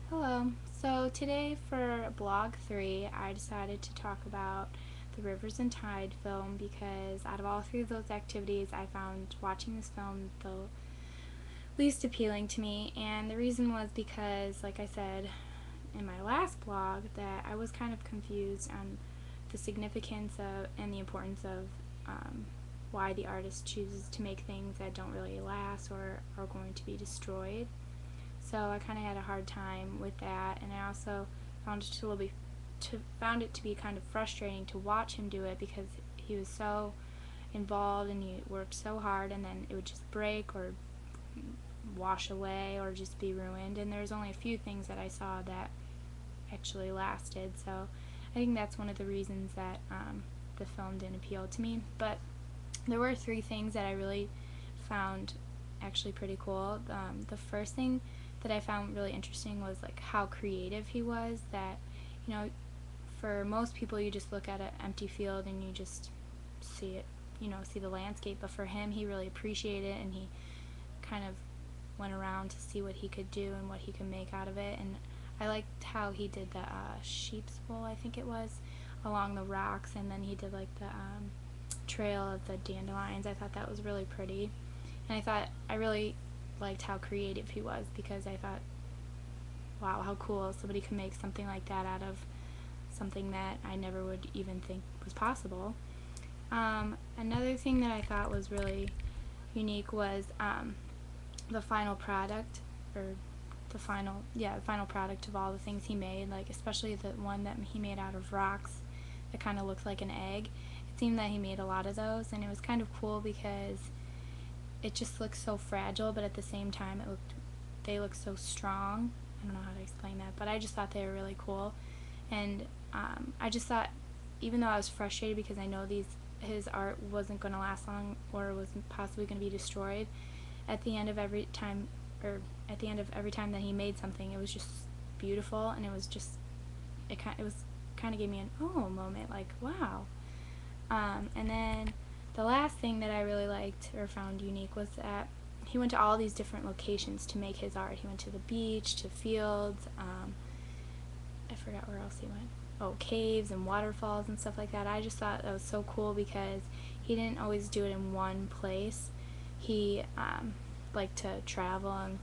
Hello. So today for blog 3, I decided to talk about the Rivers and Tide film because out of all three of those activities, I found watching this film the least appealing to me. And the reason was because, like I said in my last blog, that I was kind of confused on the significance of and the importance of why the artist chooses to make things that don't really last or are going to be destroyed. So I kind of had a hard time with that, and I also found it to be kind of frustrating to watch him do it because he was so involved and he worked so hard, and then it would just break or wash away or just be ruined. And there's only a few things that I saw that actually lasted. So I think that's one of the reasons that the film didn't appeal to me. But there were three things that I really found actually pretty cool. The first thing that I found really interesting was like how creative he was. That, you know, for most people you just look at an empty field and you just see it, see the landscape. But for him, he really appreciated it, and he kind of went around to see what he could do and what he could make out of it. And I liked how he did the sheep's wool, I think it was, along the rocks, and then he did like the trail of the dandelions. I thought that was really pretty, and I really liked how creative he was, because I thought, wow, how cool somebody could make something like that out of something that I never would even think was possible. Another thing that I thought was really unique was the final product, or the final product of all the things he made, like especially the one that he made out of rocks that kind of looked like an egg. It seemed that he made a lot of those, and it was kind of cool because it just looked so fragile, but at the same time they looked so strong. I don't know how to explain that, but I just thought they were really cool. And I just thought, even though I was frustrated because I know his art wasn't going to last long or was possibly going to be destroyed, at the end of every time that he made something, it was just beautiful, and it was kind of gave me an oh moment, like wow. And then the last thing that I really liked or found unique was that he went to all these different locations to make his art. He went to the beach, to fields, I forgot where else he went. Oh, caves and waterfalls and stuff like that. I just thought that was so cool because he didn't always do it in one place. He liked to travel and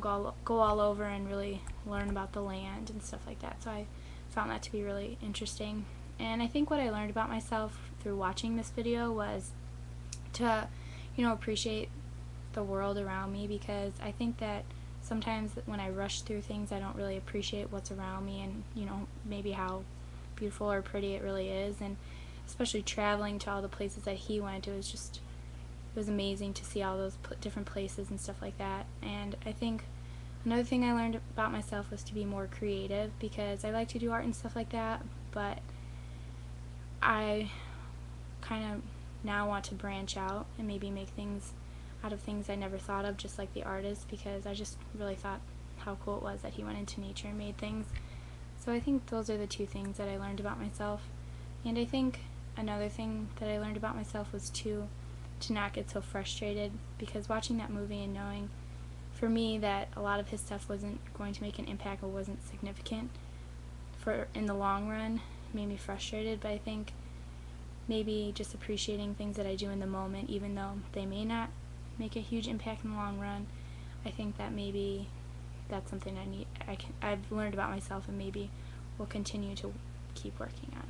go all over and really learn about the land and stuff like that. So I found that to be really interesting. And I think what I learned about myself through watching this video was to, appreciate the world around me, because I think that sometimes when I rush through things, I don't really appreciate what's around me and, maybe how beautiful or pretty it really is. And especially traveling to all the places that he went, it was amazing to see all those different places and stuff like that. And I think another thing I learned about myself was to be more creative, because I like to do art and stuff like that, but I kind of now want to branch out and maybe make things out of things I never thought of, just like the artist, because I just really thought how cool it was that he went into nature and made things. So I think those are the two things that I learned about myself. And I think another thing that I learned about myself was to not get so frustrated, because watching that movie and knowing for me that a lot of his stuff wasn't going to make an impact or wasn't significant in the long run made me frustrated. But I think maybe just appreciating things that I do in the moment, even though they may not make a huge impact in the long run, I think that maybe that's something I've learned about myself and maybe will continue to keep working on.